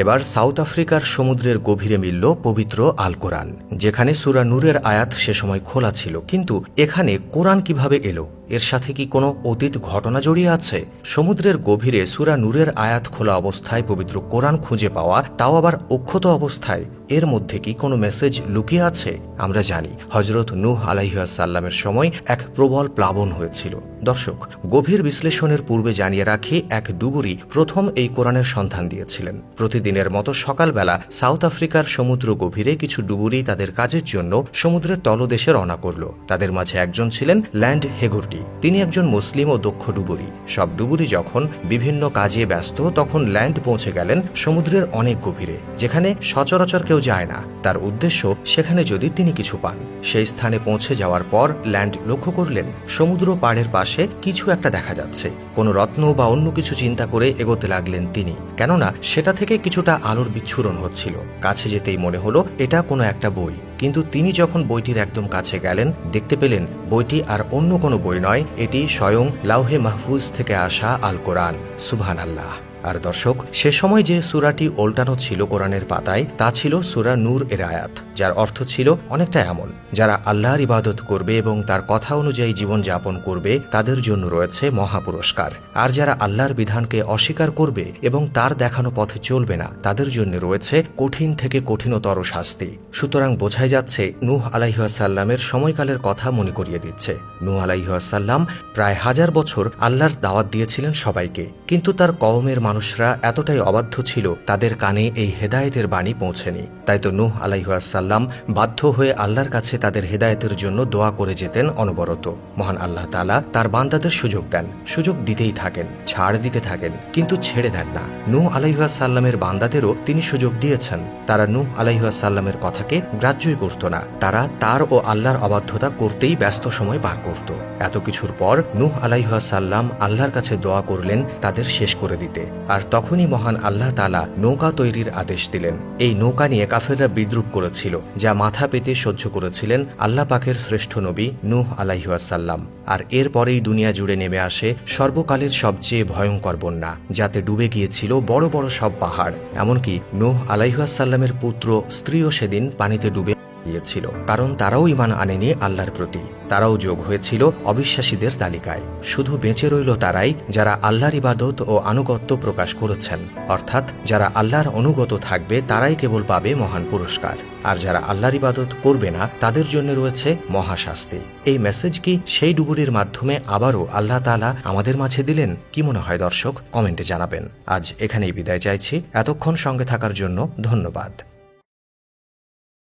এবার সাউথ আফ্রিকার সমুদ্রের গভীরে মিলল পবিত্র আল কোরআন, যেখানে সূরা নূরের আয়াত সে সময় খোলা ছিল। কিন্তু এখানে কোরআন কিভাবে এলো? এর সাথে কি কোনো অতীত ঘটনা জড়িয়ে আছে? সমুদ্রের গভীরে সূরা নূরের আয়াত খোলা অবস্থায় পবিত্র কোরআন খুঁজে পাওয়া, তাও আবার অক্ষত অবস্থায়, এর মধ্যে কি কোনো মেসেজ লুকিয়ে আছে? আমরা জানি হযরত নূহ আলাইহিস সালামের সময় এক প্রবল প্লাবন হয়েছিল। দর্শক, গভীর বিশ্লেষণের পূর্বে জানিয়ে রাখি, এক ডুবুরি প্রথম এই কোরআনের সন্ধান দিয়েছিলেন। প্রতিদিনের মতো সকালবেলা সাউথ আফ্রিকার সমুদ্র গভীরে কিছু ডুবুরি তাদের কাজের জন্য সমুদ্রের তলদেশে রওনা করল। তাদের মাঝে একজন ছিলেন ল্যান্ড হেগরটি। তিনি একজন মুসলিম ও দক্ষ ডুবুরি। সব ডুবুরি যখন বিভিন্ন কাজে ব্যস্ত, তখন ল্যান্ড পৌঁছে গেলেন সমুদ্রের অনেক গভীরে, যেখানে সচরাচর কেউ যায় না। তার উদ্দেশ্য সেখানে যদি তিনি কিছু পান। সেই স্থানে পৌঁছে যাওয়ার পর ল্যান্ড লক্ষ্য করলেন সমুদ্র পাড়ের পাশে কিছু একটা দেখা যাচ্ছে। কোনো রত্ন বা অন্য কিছু চিন্তা করে এগোতে লাগলেন তিনি, কেননা সেটা থেকে কিছুটা আলোর বিচ্ছুরণ হচ্ছিল। কাছে যেতেই মনে হলো এটা কোনো একটা বই। কিন্তু তিনি যখন বইটির একদম কাছে গেলেন, দেখতে পেলেন বইটি আর অন্য কোনো বই নয়, এটি স্বয়ং লাউহে মাহফুজ থেকে আসা আল কোরআন। সুবহানাল্লাহ। আর দর্শক, সে সময় যে সূরাটি ওল্টানো ছিল কোরআনের পাতায়, তা ছিল সূরা নূর এর আয়াত, যার অর্থ ছিল অনেকটা এমন: যারা আল্লাহর ইবাদত করবে এবং তার কথা অনুযায়ী জীবন যাপন করবে, তাদের জন্য রয়েছে মহা পুরস্কার। আর যারা আল্লাহর বিধানকে অস্বীকার করবে এবং তার দেখানো পথে চলবে না, তাদের জন্য রয়েছে কঠিন থেকে কঠিনতর শাস্তি। সুতরাং বোঝাই যাচ্ছে নূহ আলাইহিস সালামের সময়কালের কথা মনে করিয়ে দিচ্ছে। নূহ আলাইহিস সালাম প্রায় 1000 বছর আল্লাহর দাওয়াত দিয়েছিলেন সবাইকে, কিন্তু তার কওমের মানুষরা এতটাই অবাধ্য ছিল, তাদের কানে এই হেদায়েতের বাণী পৌঁছেনি। তাই তো নূহ আলাইহিস সালাম বাধ্য হয়ে আল্লাহর কাছে তাদের হেদায়েতের জন্য দোয়া করে যেতেন অনবরত। মহান আল্লাহ তাআলা তার বান্দাদের সুযোগ দেন, সুযোগ দিতেই থাকেন, ছাড় দিতে থাকেন, কিন্তু ছেড়ে দেন না। নূহ আলাইহিস সালামের বান্দাদেরও তিনি সুযোগ দিয়েছেন। তারা নূহ আলাইহিস সালামের কথাকে গ্রাহ্যই করত না। তারা তার ও আল্লাহর অবাধ্যতা করতেই ব্যস্ত সময় পার করত। এত কিছুর পর নূহ আলাইহিস সালাম আল্লাহর কাছে দোয়া করলেন তাদের শেষ করে দিতে। আর তখনই মহান আল্লাহ তাআলা নৌকা তৈরির আদেশ দিলেন। এই নৌকা নিয়ে কাফেররা বিদ্রূপ করেছিল, যা মাথা পেতে সহ্য করেছিলেন আল্লাহ পাকের শ্রেষ্ঠ নবী নূহ আলাইহিস সালাম। আর এরপরেই দুনিয়া জুড়ে নেমে আসে সর্বকালের সবচেয়ে ভয়ঙ্কর বন্যা, যাতে ডুবে গিয়েছিল বড় বড় সব পাহাড়। এমনকি নূহ আলাইহিস সালামের পুত্র স্ত্রীও সেদিন পানিতে ডুবে গিয়েছিল, কারণ তারাও ঈমান আনেনি আল্লাহর প্রতি। তারাও যোগ হয়েছিল অবিশ্বাসীদের তালিকায়। শুধু বেঁচে রইল তারাই যারা আল্লাহর ইবাদত ও আনুগত্য প্রকাশ করেছেন। অর্থাৎ যারা আল্লাহর অনুগত থাকবে তারাই কেবল পাবে মহান পুরস্কার, আর যারা আল্লাহর ইবাদত করবে না তাদের জন্য রয়েছে মহাশাস্তি। এই মেসেজ কি সেই ডুবুরির মাধ্যমে আবারও আল্লাহ তাআলা আমাদের মাঝে দিলেন? কি মনে হয় দর্শক? কমেন্টে জানাবেন। আজ এখানেই বিদায় চাইছি। এতক্ষণ সঙ্গে থাকার জন্য ধন্যবাদ।